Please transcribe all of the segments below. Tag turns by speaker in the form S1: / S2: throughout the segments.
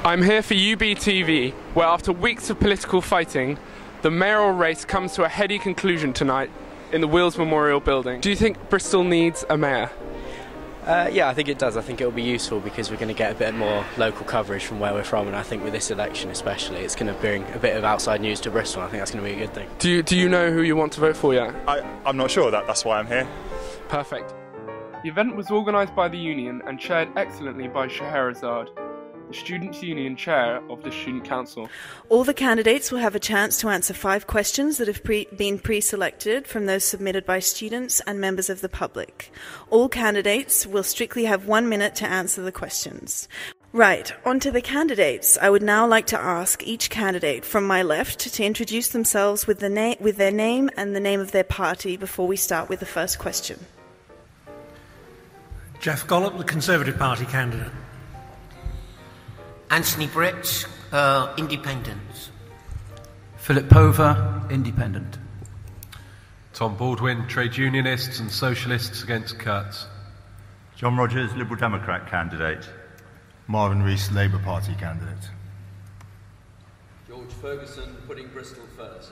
S1: I'm here for UBTV, where after weeks of political fighting, the mayoral race comes to a heady conclusion tonight in the Wills Memorial building. Do you think Bristol needs a mayor?
S2: Yeah, I think it does. I think it will be useful because we're going to get a bit more local coverage from where we're from, and I think with this election especially, it's going to bring a bit of outside news to Bristol. I think that's going to be a good thing.
S1: Do you know who you want to vote for yet?
S3: I'm not sure. That's why I'm here.
S1: Perfect. The event was organised by the union and chaired excellently by Scheherazade, the Students' Union Chair of the Student Council.
S4: All the candidates will have a chance to answer 5 questions that have been pre-selected from those submitted by students and members of the public. All candidates will strictly have 1 minute to answer the questions. Right, on to the candidates. I would now like to ask each candidate from my left to introduce themselves with their name and the name of their party before we start with the first question.
S5: Jeff Gollop, the Conservative Party candidate.
S6: Anthony Brett, Independent.
S7: Philip Pover, Independent.
S8: Tom Baldwin, Trade Unionists and Socialists Against Cuts.
S9: John Rogers, Liberal Democrat candidate.
S10: Marvin Rees, Labour Party candidate.
S11: George Ferguson, Putting Bristol First.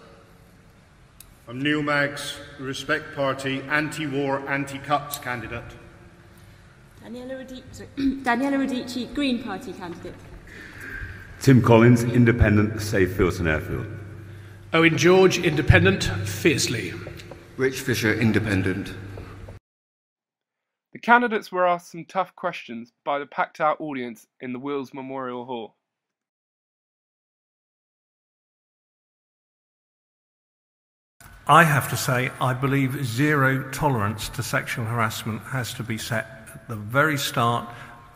S12: I'm Neil Maggs, Respect Party, anti-war, anti-cuts candidate.
S13: Daniela Radici, Green Party candidate.
S14: Tim Collins, Independent, Safe Filton Airfield.
S15: Owen George, Independent, Fiercely.
S16: Rich Fisher, Independent.
S1: The candidates were asked some tough questions by the packed-out audience in the Wills Memorial Hall.
S5: I have to say, I believe zero tolerance to sexual harassment has to be set at the very start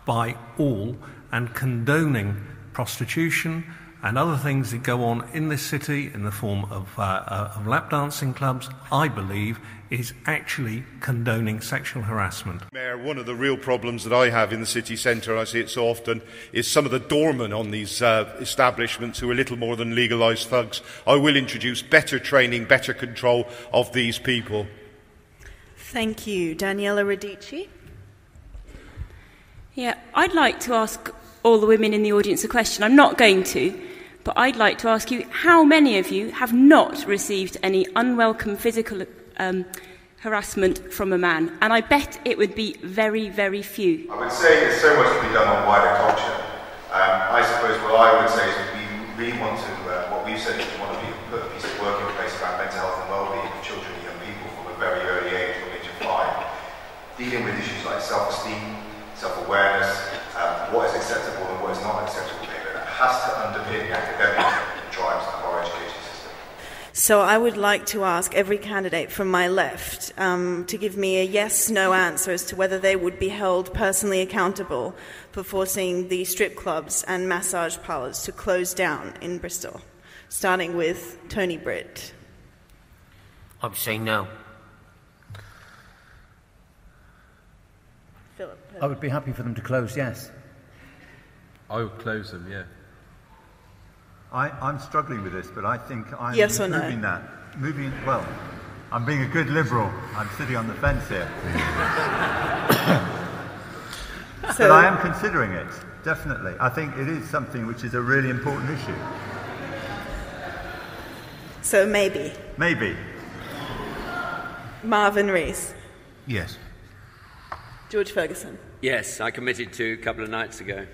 S5: by all, and condoning prostitution and other things that go on in this city in the form of lap dancing clubs, I believe, is actually condoning sexual harassment.
S12: Mayor, one of the real problems that I have in the city centre, and I see it so often, is some of the doormen on these establishments who are little more than legalised thugs. I will introduce better training, better control of these people.
S4: Thank you. Daniela Radici.
S13: Yeah, I'd like to ask all the women in the audience a question. I'm not going to, but I'd like to ask you, how many of you have not received any unwelcome physical harassment from a man? And I bet it would be very, very few.
S17: I would say there's so much to be done on wider culture. I suppose what I would say is we really want to, what we've said is we want to put a piece of work in place about mental health and well-being of children and young people from a very early age, from age of 5. Dealing with issues like self-esteem, self-awareness, what is acceptable and what is not acceptable behaviour. That has to underpin the academic drives of our education system.
S4: So I would like to ask every candidate from my left to give me a yes-no answer as to whether they would be held personally accountable for forcing the strip clubs and massage parlours to close down in Bristol, starting with Tony Britt.
S6: I would say no.
S4: Philip.
S7: I would be happy for them to close, yes.
S8: I would close them, yeah.
S9: I'm struggling with this, but I think I'm
S4: yes or no?
S9: Well, I'm being a good Liberal. I'm sitting on the fence here. But I am considering it, definitely. I think it is something which is a really important issue.
S4: So maybe.
S9: Maybe.
S4: Marvin Rees.
S7: Yes.
S4: George Ferguson.
S11: Yes, I committed to a couple of nights ago.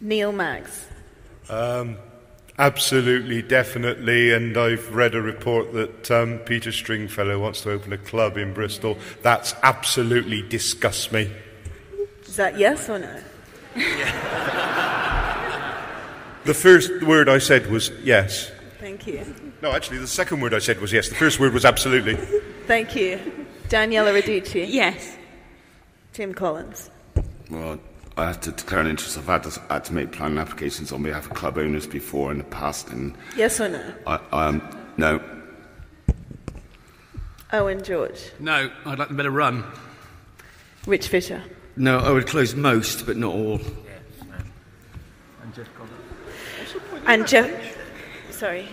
S4: Neil Maggs.
S12: Absolutely, definitely, and I've read a report that Peter Stringfellow wants to open a club in Bristol. That's absolutely disgusts me.
S4: Is that yes or no?
S12: The first word I said was yes.
S4: Thank you.
S12: No, actually, the second word I said was yes. The first word was absolutely.
S4: Thank you. Daniela Radici.
S13: Yes.
S4: Tim Collins.
S14: Well, I had to declare an interest. I've had to make planning applications on behalf of club owners before in the past, and
S4: yes or no?
S14: No.
S4: Owen George.
S15: No, I'd like them better run.
S4: Rich Fisher.
S16: No, I would close most, but not all.
S4: And Jeff. Sorry.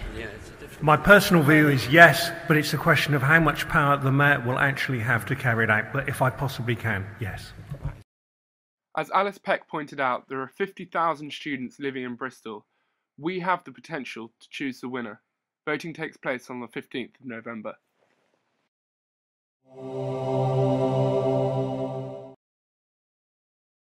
S5: My personal view is yes, but it's a question of how much power the mayor will actually have to carry it out. But if I possibly can, yes.
S1: As Alice Peck pointed out, there are 50,000 students living in Bristol. We have the potential to choose the winner. Voting takes place on the 15th of November.